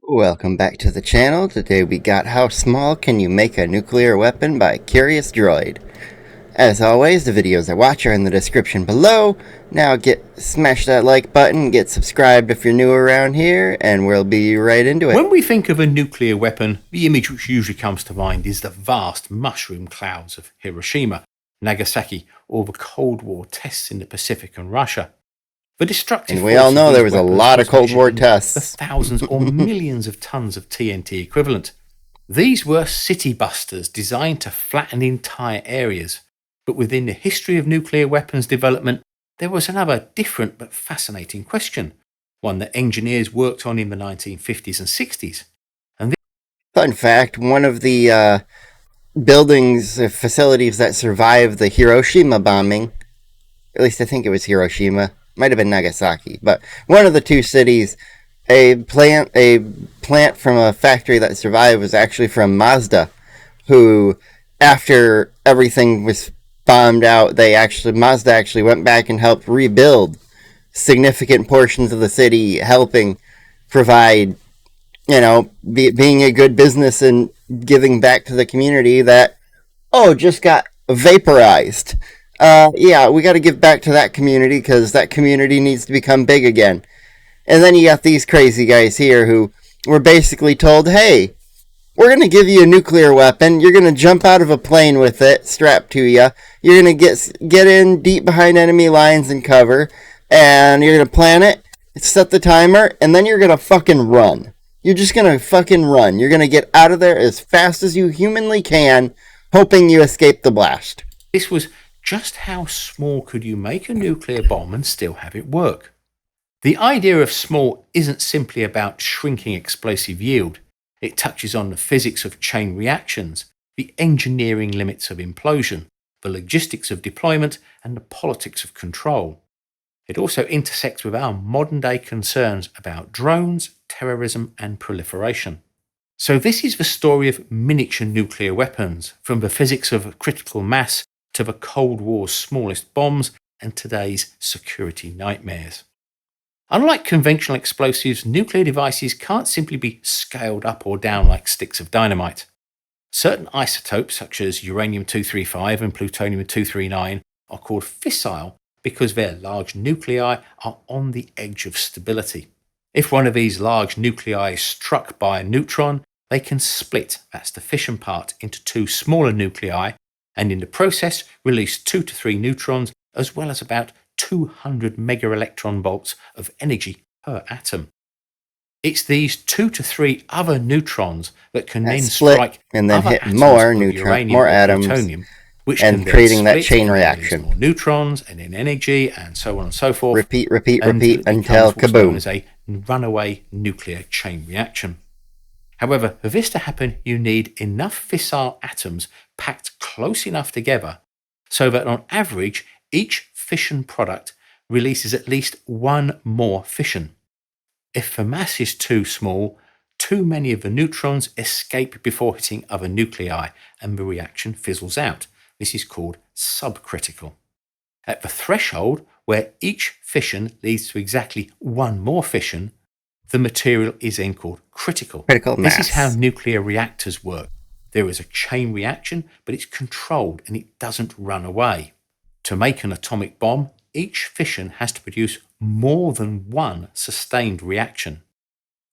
Welcome back to the channel. Today we got How Small Can You Make a Nuclear Weapon by Curious Droid. As always, the videos I watch are in the description below. Now smash that like button, get subscribed if you're new around here, and we'll be right into it. When we think of a nuclear weapon, the image which usually comes to mind is the vast mushroom clouds of Hiroshima, Nagasaki, or the Cold War tests in the Pacific and Russia. The destructive And we all force of know these there was a weapons lot of Cold measured War in tests. the thousands or millions of tons of TNT equivalent. These were city busters designed to flatten entire areas. But within the history of nuclear weapons development, there was another different but fascinating question, one that engineers worked on in the 1950s and 60s. Fun fact, one of the buildings or facilities that survived the Hiroshima bombing, at least I think it was Hiroshima, might have been Nagasaki, but one of the two cities, a plant from a factory that survived was actually from Mazda, who, after everything was bombed out, Mazda actually went back and helped rebuild significant portions of the city, helping provide, being a good business and giving back to the community that, just got vaporized. Yeah, we got to give back to that community because that community needs to become big again. And then you got these crazy guys here who were basically told, hey, we're going to give you a nuclear weapon. You're going to jump out of a plane with it strapped to you. You're going to get in deep behind enemy lines and cover. And you're going to plant it, set the timer, and then you're going to fucking run. You're just going to fucking run. You're going to get out of there as fast as you humanly can, hoping you escape the blast. This was just how small could you make a nuclear bomb and still have it work? The idea of small isn't simply about shrinking explosive yield. It touches on the physics of chain reactions, the engineering limits of implosion, the logistics of deployment, and the politics of control. It also intersects with our modern day concerns about drones, terrorism, and proliferation. So this is the story of miniature nuclear weapons, from the physics of critical mass to the Cold War's smallest bombs and today's security nightmares. Unlike conventional explosives, nuclear devices can't simply be scaled up or down like sticks of dynamite. Certain isotopes, such as uranium-235 and plutonium-239, are called fissile because their large nuclei are on the edge of stability. If one of these large nuclei is struck by a neutron, they can split, that's the fission part, into two smaller nuclei, and in the process release 2 to 3 neutrons as well as about 200 megaelectron volts of energy per atom. It's these 2 to 3 other neutrons that can then strike and then other hit atoms more of more atoms, plutonium, which and can creating then that split chain and release reaction. more neutrons and then energy and so on and so forth. Repeat and it until becomes what's known kaboom. as a runaway nuclear chain reaction. However, for this to happen, you need enough fissile atoms packed close enough together so that on average, each fission product releases at least one more fission. If the mass is too small, too many of the neutrons escape before hitting other nuclei and the reaction fizzles out. This is called subcritical. At the threshold, where each fission leads to exactly one more fission, the material is then called critical. Critical mass. This is how nuclear reactors work. There is a chain reaction, but it's controlled and it doesn't run away. To make an atomic bomb, each fission has to produce more than one sustained reaction.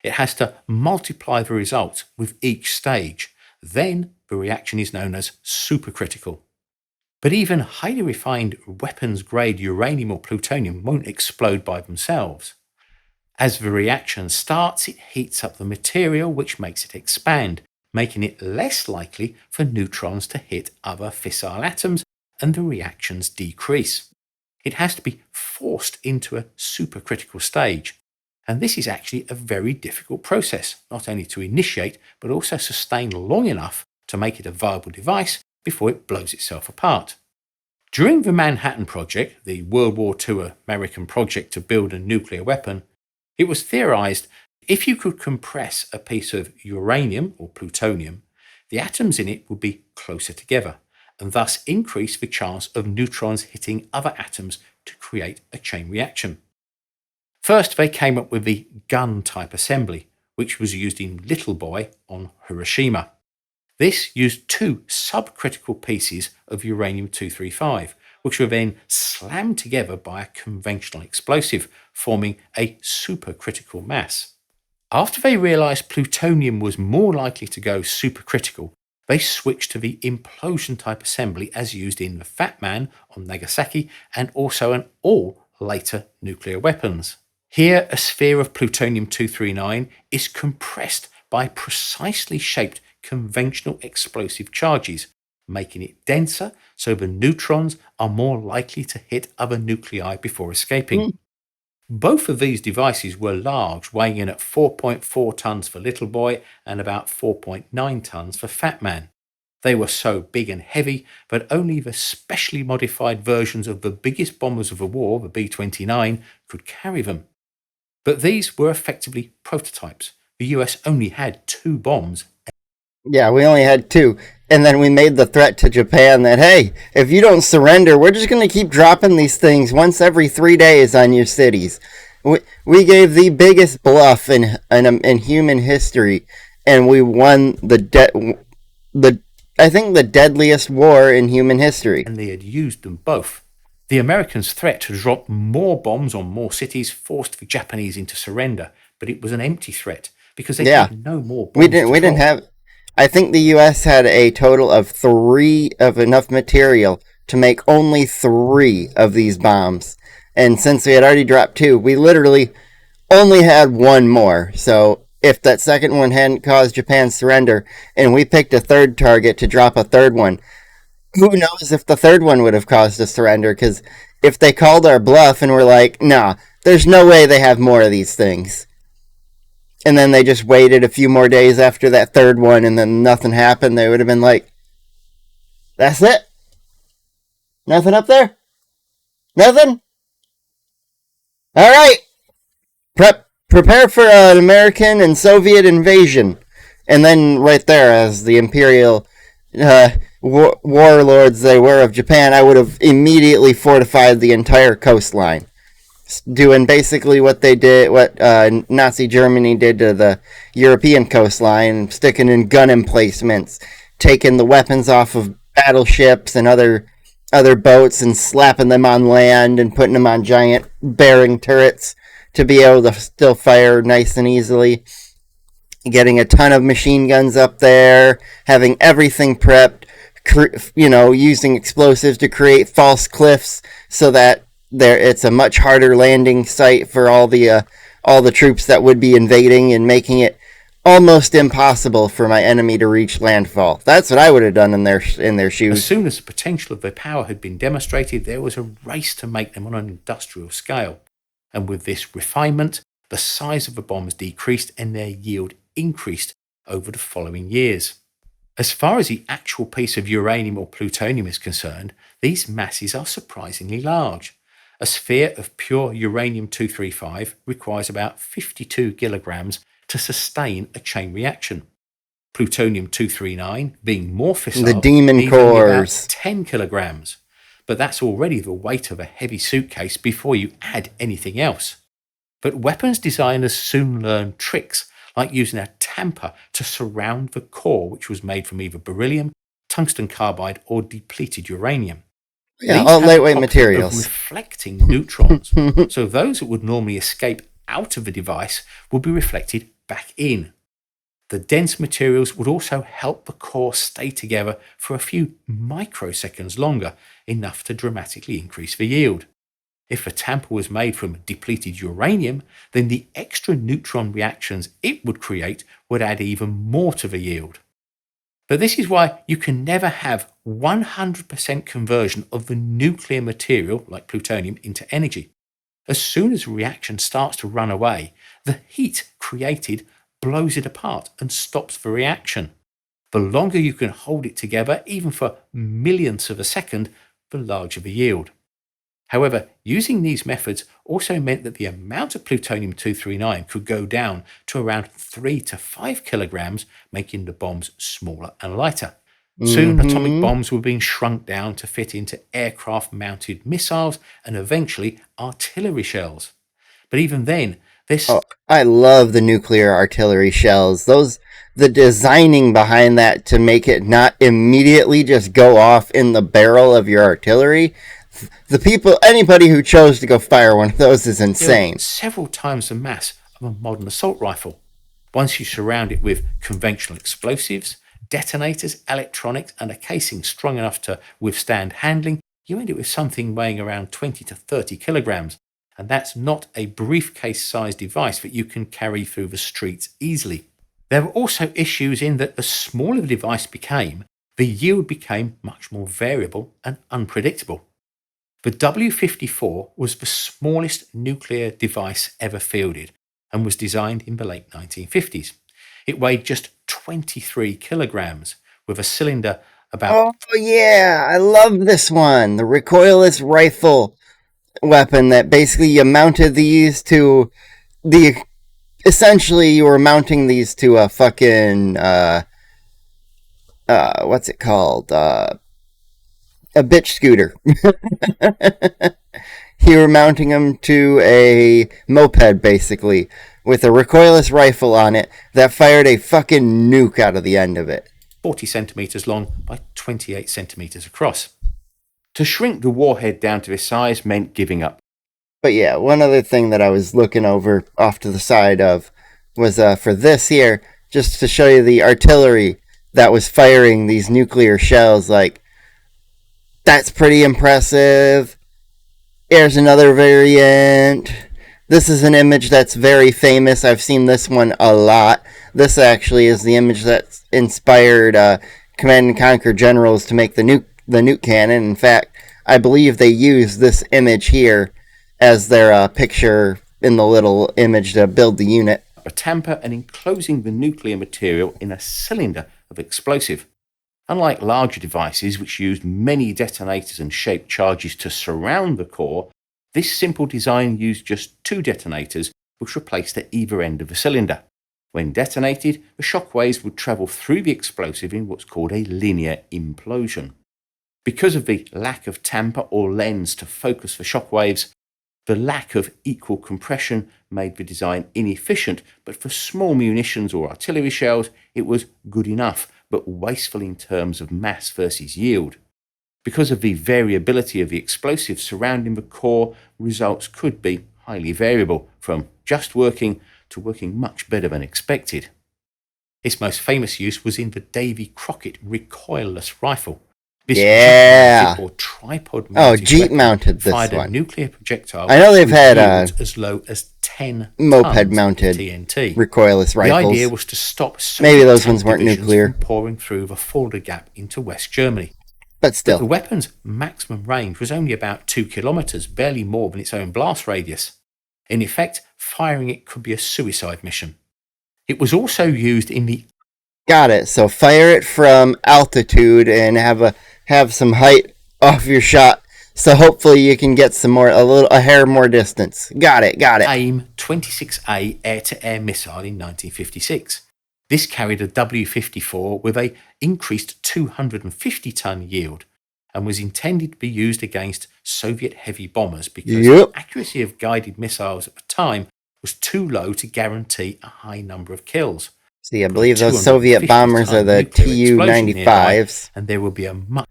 It has to multiply the result with each stage. Then the reaction is known as supercritical. But even highly refined weapons-grade uranium or plutonium won't explode by themselves. As the reaction starts, it heats up the material, which makes it expand, making it less likely for neutrons to hit other fissile atoms, and the reactions decrease. It has to be forced into a supercritical stage. And this is actually a very difficult process, not only to initiate, but also sustain long enough to make it a viable device before it blows itself apart. During the Manhattan Project, the World War II American project to build a nuclear weapon, it was theorized if you could compress a piece of uranium or plutonium, the atoms in it would be closer together, and thus increase the chance of neutrons hitting other atoms to create a chain reaction. First, they came up with the gun-type assembly, which was used in Little Boy on Hiroshima. This used two subcritical pieces of uranium-235, which were then slammed together by a conventional explosive, forming a supercritical mass. After they realized plutonium was more likely to go supercritical, they switched to the implosion-type assembly as used in the Fat Man on Nagasaki and also in all later nuclear weapons. Here, a sphere of plutonium-239 is compressed by precisely shaped conventional explosive charges, making it denser so the neutrons are more likely to hit other nuclei before escaping. Both of these devices were large, weighing in at 4.4 tons for Little Boy and about 4.9 tons for Fat Man. They were so big and heavy that only the specially modified versions of the biggest bombers of the war, the B-29, could carry them. But these were effectively prototypes. The US only had 2 bombs. Yeah, we only had 2. And then we made the threat to Japan that, hey, if you don't surrender, we're just going to keep dropping these things once every 3 days on your cities. We gave the biggest bluff in human history, and we won I think the deadliest war in human history. And they had used them both. The Americans' threat to drop more bombs on more cities forced the Japanese into surrender, but it was an empty threat because they had no more bombs. We didn't have. I think the U.S. had a total of 3 of enough material to make only 3 of these bombs, and since we had already dropped 2, we literally only had 1 more. So if that second one hadn't caused Japan's surrender, and we picked a third target to drop a third one, who knows if the third one would have caused a surrender, because if they called our bluff and were like, nah, there's no way they have more of these things, and then they just waited a few more days after that third one and then nothing happened, they would have been like, that's it? Nothing up there? Nothing? Alright! Prepare for an American and Soviet invasion. And then right there, as the imperial warlords they were of Japan, I would have immediately fortified the entire coastline, doing basically what they did, what Nazi Germany did to the European coastline, sticking in gun emplacements, taking the weapons off of battleships and other boats and slapping them on land and putting them on giant bearing turrets to be able to still fire nice and easily. Getting a ton of machine guns up there, having everything prepped, using explosives to create false cliffs so that it's a much harder landing site for all the troops that would be invading, and making it almost impossible for my enemy to reach landfall. That's what I would have done in their shoes. As soon as the potential of their power had been demonstrated, there was a race to make them on an industrial scale. And with this refinement, the size of the bombs decreased and their yield increased over the following years. As far as the actual piece of uranium or plutonium is concerned, these masses are surprisingly large. A sphere of pure uranium-235 requires about 52 kilograms to sustain a chain reaction. Plutonium-239, being more fissile, the demon cores, about 10 kilograms. But that's already the weight of a heavy suitcase before you add anything else. But weapons designers soon learned tricks, like using a tamper to surround the core, which was made from either beryllium, tungsten carbide, or depleted uranium. Yeah, all lightweight materials. Reflecting neutrons, so those that would normally escape out of the device would be reflected back in. The dense materials would also help the core stay together for a few microseconds longer, enough to dramatically increase the yield. If the tamper was made from depleted uranium, then the extra neutron reactions it would create would add even more to the yield. But this is why you can never have 100% conversion of the nuclear material, like plutonium, into energy. As soon as a reaction starts to run away, the heat created blows it apart and stops the reaction. The longer you can hold it together, even for millionths of a second, the larger the yield. However, using these methods also meant that the amount of plutonium-239 could go down to around 3 to 5 kilograms, making the bombs smaller and lighter. Soon, atomic bombs were being shrunk down to fit into aircraft-mounted missiles and eventually artillery shells. But even then, This Oh, I love the nuclear artillery shells. The designing behind that to make it not immediately just go off in the barrel of your artillery. Anybody who chose to go fire one of those is still insane. several times the mass of a modern assault rifle. Once you surround it with conventional explosives, detonators, electronics, and a casing strong enough to withstand handling, you end up with something weighing around 20 to 30 kilograms. And that's not a briefcase sized device that you can carry through the streets easily. There were also issues in that the smaller the device became, the yield became much more variable and unpredictable. The W-54 was the smallest nuclear device ever fielded and was designed in the late 1950s. It weighed just 23 kilograms with a cylinder about Oh yeah, I love this one. The recoilless rifle weapon that basically you mounted these to the essentially you were mounting these to a fucking what's it called? A bitch scooter. You were mounting them to a moped basically with a recoilless rifle on it that fired a fucking nuke out of the end of it. 40 centimeters long by 28 centimeters across. To shrink the warhead down to this size meant giving up. But yeah, one other thing that I was looking over off to the side of was for this here, just to show you the artillery that was firing these nuclear shells. Like, that's pretty impressive. Here's another variant. This is an image that's very famous. I've seen this one a lot. This actually is the image that inspired Command and Conquer generals to make the nuke cannon. In fact, I believe they used this image here as their picture in the little image to build the unit. A tamper and enclosing the nuclear material in a cylinder of explosive. Unlike larger devices which used many detonators and shaped charges to surround the core, this simple design used just 2 detonators which were placed at either end of the cylinder. When detonated, the shock waves would travel through the explosive in what's called a linear implosion. Because of the lack of tamper or lens to focus the shock waves, the lack of equal compression made the design inefficient, but for small munitions or artillery shells, it was good enough, but wasteful in terms of mass versus yield. Because of the variability of the explosives surrounding the core, results could be highly variable, from just working to working much better than expected. Its most famous use was in the Davy Crockett recoilless rifle. This Yeah. Jeep-mounted or tripod-mounted Jeep weapon mounted this fired one. a nuclear projectile. I know they've with had yields as low as 10 moped-mounted TNT. recoilless rifles. The idea was to stop Maybe those Soviet ones weren't divisions nuclear. from pouring through the Fulda Gap into West Germany. But The still, weapon's maximum range was only about 2 kilometers, barely more than its own blast radius. In effect, firing it could be a suicide mission. It was also used in the got it. So fire it from altitude and have some height off your shot. So hopefully you can get a hair more distance. Got it. AIM-26A air-to-air missile in 1956. This carried a W-54 with a increased 250-ton yield and was intended to be used against Soviet heavy bombers because the accuracy of guided missiles at the time was too low to guarantee a high number of kills. See, I believe those Soviet bombers are the Tu-95s. And there will be a much...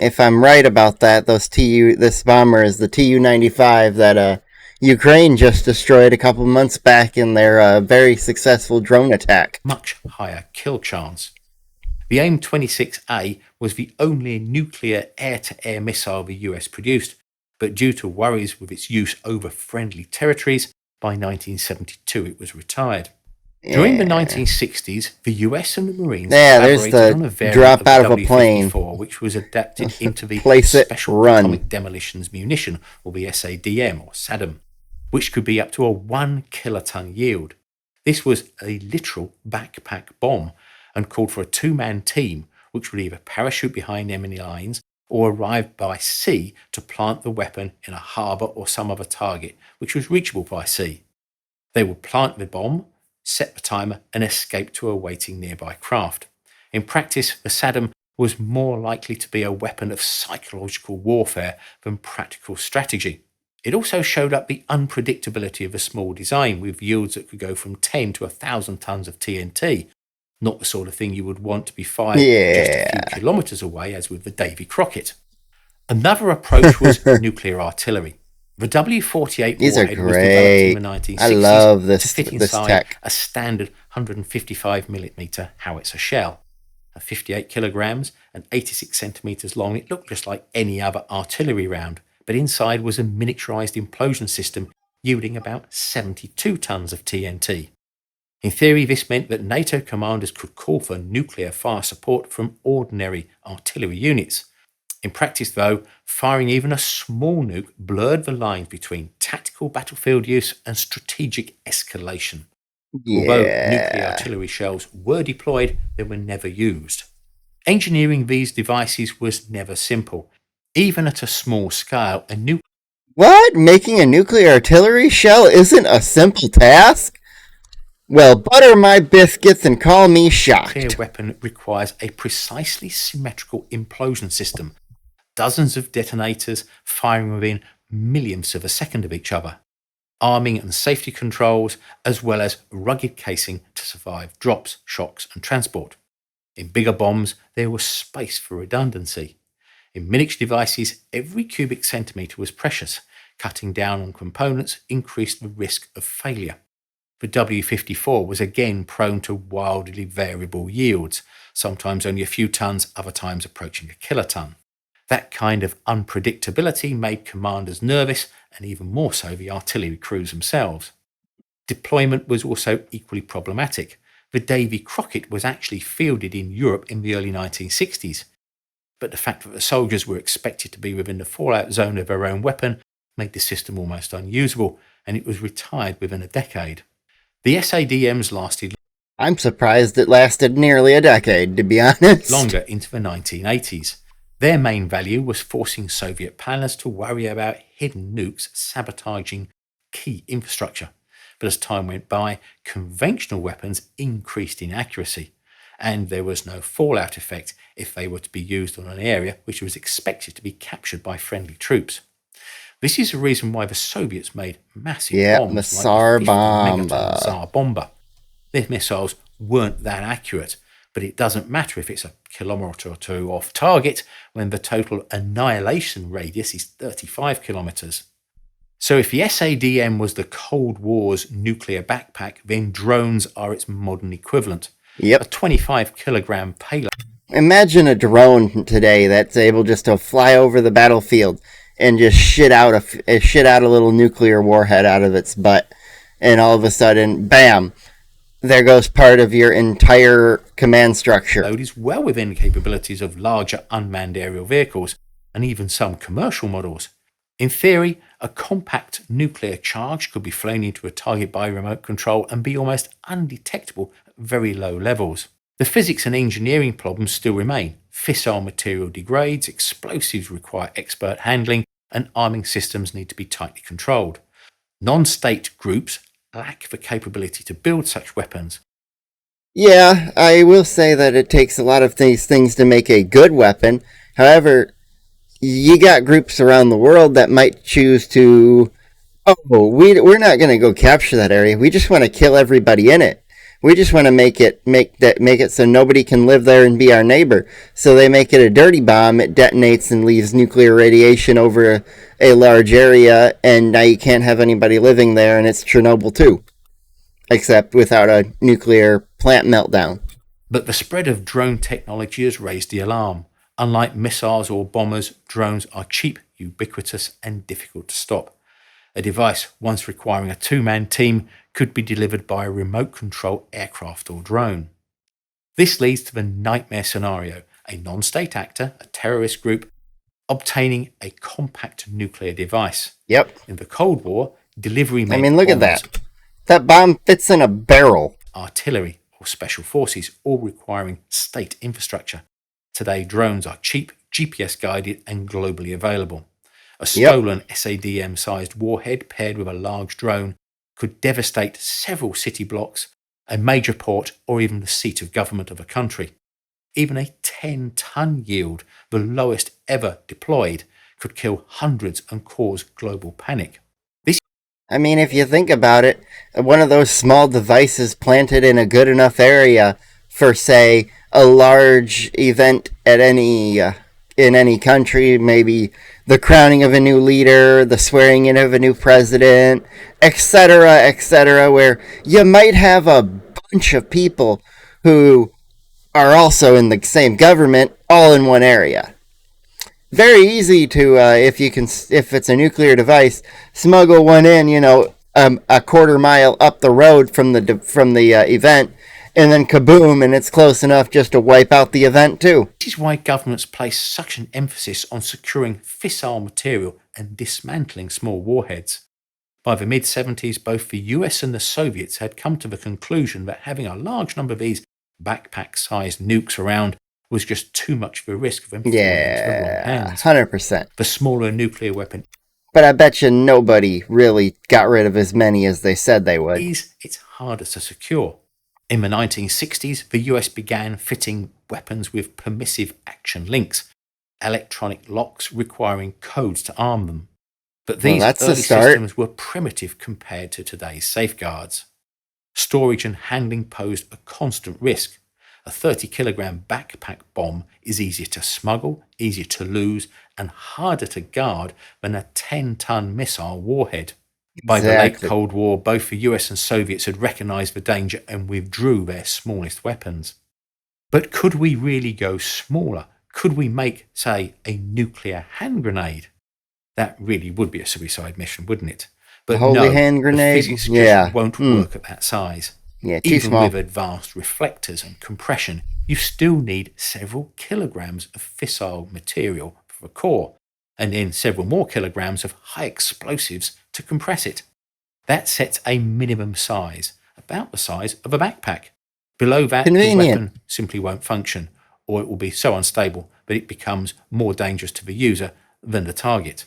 If I'm right about that, this bomber is the Tu-95 that Ukraine just destroyed a couple months back in their very successful drone attack. Much higher kill chance. The AIM-26A was the only nuclear air-to-air missile the US produced, but due to worries with its use over friendly territories, by 1972 it was retired. During the 1960s, the US and the Marines collaborated on a variant of the W-54, which was adapted into the Special Atomic Demolitions Munition, or the SADM, or SADM, which could be up to a 1 kiloton yield. This was a literal backpack bomb and called for a 2-man team, which would either parachute behind enemy lines or arrive by sea to plant the weapon in a harbour or some other target, which was reachable by sea. They would plant the bomb, set the timer, and escape to a waiting nearby craft. In practice, the SADM was more likely to be a weapon of psychological warfare than practical strategy. It also showed up the unpredictability of a small design with yields that could go from 10 to 1,000 tons of TNT, not the sort of thing you would want to be fired just a few Yeah. kilometres away, as with the Davy Crockett. Another approach was nuclear artillery. The W-48 These are warhead was developed in great. the 1960s I love to this fit this inside tech. a standard 155mm howitzer shell. At 58 kilograms and 86 centimetres long, it looked just like any other artillery round, but inside was a miniaturised implosion system yielding about 72 tons of TNT. In theory, this meant that NATO commanders could call for nuclear fire support from ordinary artillery units. In practice, though, firing even a small nuke blurred the lines between tactical battlefield use and strategic escalation. Although nuclear Yeah. artillery shells were deployed, they were never used. Engineering these devices was never simple. Even at a small scale, a nuclear What? Making a nuclear artillery shell isn't a simple task? Well, butter my biscuits and call me shocked. weapon requires a precisely symmetrical implosion system, dozens of detonators firing within millionths of a second of each other, arming and safety controls, as well as rugged casing to survive drops, shocks, and transport. In bigger bombs, there was space for redundancy. In miniature devices, every cubic centimetre was precious. Cutting down on components increased the risk of failure. The W-54 was again prone to wildly variable yields, sometimes only a few tons, other times approaching a kiloton. That kind of unpredictability made commanders nervous, and even more so the artillery crews themselves. Deployment was also equally problematic. The Davy Crockett was actually fielded in Europe in the early 1960s, but the fact that the soldiers were expected to be within the fallout zone of their own weapon made the system almost unusable, and it was retired within a decade. The SADMs lasted I'm surprised it lasted nearly a decade, to be honest. longer into the 1980s. Their main value was forcing Soviet planners to worry about hidden nukes sabotaging key infrastructure. But as time went by, conventional weapons increased in accuracy, and there was no fallout effect if they were to be used on an area which was expected to be captured by friendly troops. This is the reason why the Soviets made massive bombs the like Tsar the 50-megaton Bomba. Tsar Bomba. Their missiles weren't that accurate, but it doesn't matter if it's a kilometre or two off target when the total annihilation radius is 35 kilometres. So if the SADM was the Cold War's nuclear backpack, then drones are its modern equivalent. A Yep. 25 kilogram payload Imagine a drone today that's able just to fly over the battlefield and just shit out a little nuclear warhead out of its butt, and all of a sudden, bam, there goes part of your entire command structure. is well within the capabilities of larger unmanned aerial vehicles and even some commercial models. In theory, a compact nuclear charge could be flown into a target by remote control and be almost undetectable at very low levels. The physics and engineering problems still remain. Fissile material degrades, explosives require expert handling, and arming systems need to be tightly controlled. Non-state groups lack the capability to build such weapons. Yeah, I will say that it takes a lot of these things to make a good weapon. However, you got groups around the world that might choose to, we're not going to go capture that area. We just want to kill everybody in it. We just want to make it so nobody can live there and be our neighbor. So they make it a dirty bomb. It detonates and leaves nuclear radiation over a large area, and now you can't have anybody living there, and it's Chernobyl too, except without a nuclear plant meltdown. But the spread of drone technology has raised the alarm. Unlike missiles or bombers, drones are cheap, ubiquitous, and difficult to stop. A device once requiring a two-man team could be delivered by a remote control aircraft or drone. This leads to the nightmare scenario: a non-state actor, a terrorist group, obtaining a compact nuclear device. Yep. In the Cold War, delivery meant Look at bombers, that. That bomb fits in a barrel. artillery, or special forces, all requiring state infrastructure. Today, drones are cheap, GPS guided, and globally available. A stolen SADM-sized warhead paired with a large drone could devastate several city blocks, a major port, or even the seat of government of a country. Even a 10-ton yield, the lowest ever deployed, could kill hundreds and cause global panic. I mean, if you think about it, one of those small devices planted in a good enough area for, say, a large event at in any country, maybe the crowning of a new leader, the swearing in of a new president, etc., where you might have a bunch of people who are also in the same government all in one area. Very easy to, if it's a nuclear device, smuggle one in, a quarter mile up the road from the event, and then kaboom, and it's close enough just to wipe out the event too. This is why governments place such an emphasis on securing fissile material and dismantling small warheads. By the mid-70s, both the US and the Soviets had come to the conclusion that having a large number of these backpack-sized nukes around was just too much of a risk of them falling into the wrong hands. 100%. The smaller nuclear weapon, but I bet you nobody really got rid of as many as they said they would. It's harder to secure. In the 1960s, the US began fitting weapons with permissive action links, electronic locks requiring codes to arm them. But these early systems were primitive compared to today's safeguards. Storage and handling posed a constant risk. A 30-kilogram backpack bomb is easier to smuggle, easier to lose, and harder to guard than a 10-ton missile warhead. By the late Cold War, both the US and Soviets had recognized the danger and withdrew their smallest weapons. But could we really go smaller? Could we make, say, a nuclear hand grenade? That really would be a suicide mission, wouldn't it? But holy hand grenade? The physics just won't work at that size. Yeah, too Even small. with advanced reflectors and compression, you still need several kilograms of fissile material for the core, and then several more kilograms of high explosives to compress it. That sets a minimum size, about the size of a backpack. Below that, the weapon simply won't function, or it will be so unstable that it becomes more dangerous to the user than the target.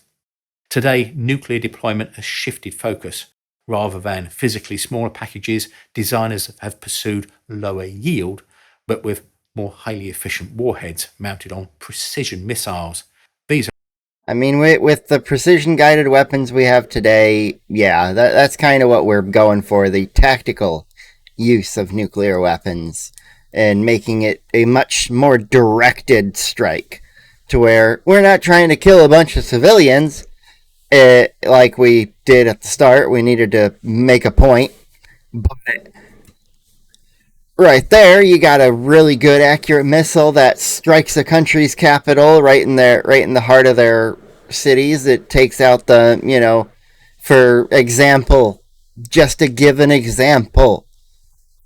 Today, nuclear deployment has shifted focus. Rather than physically smaller packages, designers have pursued lower yield, but with more highly efficient warheads mounted on precision missiles. With the precision-guided weapons we have today, that's kind of what we're going for, the tactical use of nuclear weapons, and making it a much more directed strike, to where we're not trying to kill a bunch of civilians, like we did at the start. We needed to make a point, but right there, you got a really good, accurate missile that strikes a country's capital right in the heart of their cities. It takes out for example, just to give an example,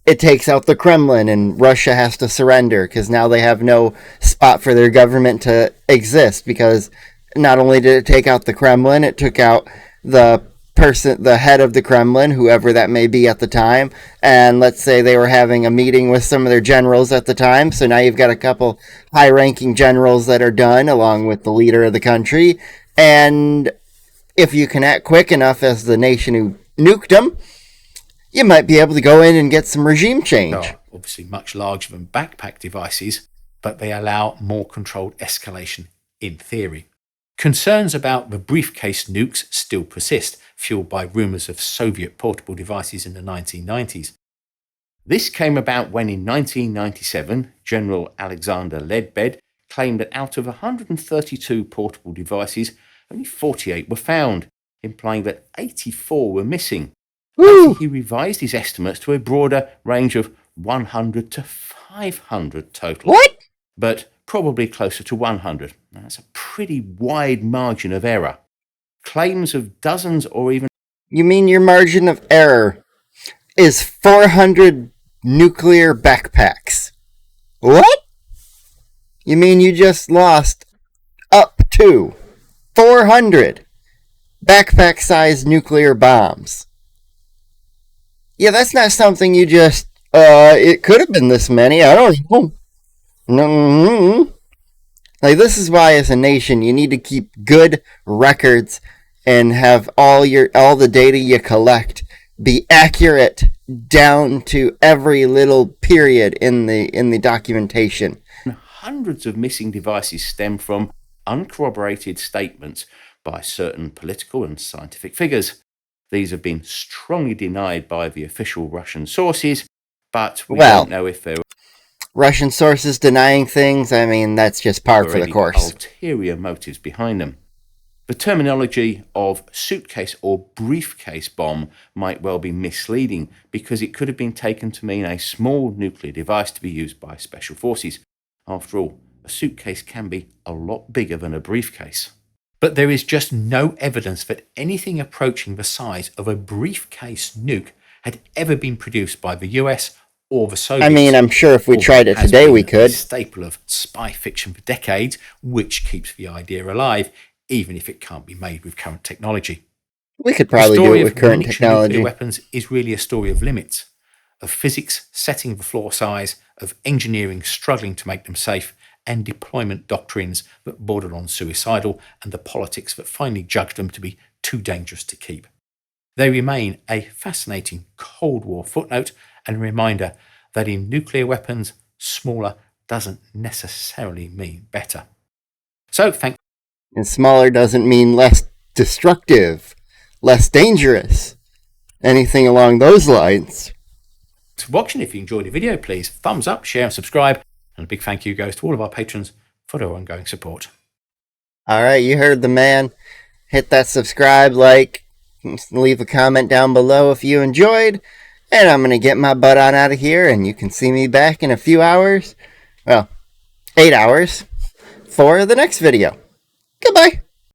it takes out the Kremlin, and Russia has to surrender because now they have no spot for their government to exist, because not only did it take out the Kremlin, it took out the head of the Kremlin, whoever that may be at the time, and let's say they were having a meeting with some of their generals at the time, so now you've got a couple high-ranking generals that are done, along with the leader of the country, and if you can act quick enough as the nation who nuked them, you might be able to go in and get some regime change. Obviously much larger than backpack devices, but they allow more controlled escalation in theory. Concerns about the briefcase nukes still persist, fueled by rumours of Soviet portable devices in the 1990s. This came about when in 1997, General Alexander Ledbed claimed that out of 132 portable devices, only 48 were found, implying that 84 were missing. He revised his estimates to a broader range of 100 to 500 total. What? But probably closer to 100. Now, that's a pretty wide margin of error. Claims of dozens or even... You mean your margin of error is 400 nuclear backpacks? What? You mean you just lost up to 400 backpack-sized nuclear bombs? Yeah, that's not something you just... it could have been this many, I don't know. No. Like, this is why, as a nation, you need to keep good records and have all the data you collect be accurate down to every little period in the documentation. Hundreds of missing devices stem from uncorroborated statements by certain political and scientific figures. These have been strongly denied by the official Russian sources, but we don't know if there Russian sources denying things, I mean, that's just par for the course. Ulterior motives behind them. The terminology of suitcase or briefcase bomb might well be misleading because it could have been taken to mean a small nuclear device to be used by special forces. After all, a suitcase can be a lot bigger than a briefcase. But there is just no evidence that anything approaching the size of a briefcase nuke had ever been produced by the US or the Soviets. I mean, I'm sure if we tried it today, we could. A staple of spy fiction for decades, which keeps the idea alive, even if it can't be made with current technology. We could probably do it with current technology. Nuclear weapons is really a story of limits, of physics setting the floor size, of engineering struggling to make them safe, and deployment doctrines that bordered on suicidal, and the politics that finally judged them to be too dangerous to keep. They remain a fascinating Cold War footnote and a reminder that in nuclear weapons, smaller doesn't necessarily mean better. So, and smaller doesn't mean less destructive, less dangerous, anything along those lines. Thanks for watching. If you enjoyed the video, please thumbs up, share and subscribe. And a big thank you goes to all of our patrons for their ongoing support. All right, you heard the man. Hit that subscribe, like, leave a comment down below if you enjoyed. And I'm going to get my butt on out of here, and you can see me back in a few hours. Well, 8 hours for the next video. Goodbye.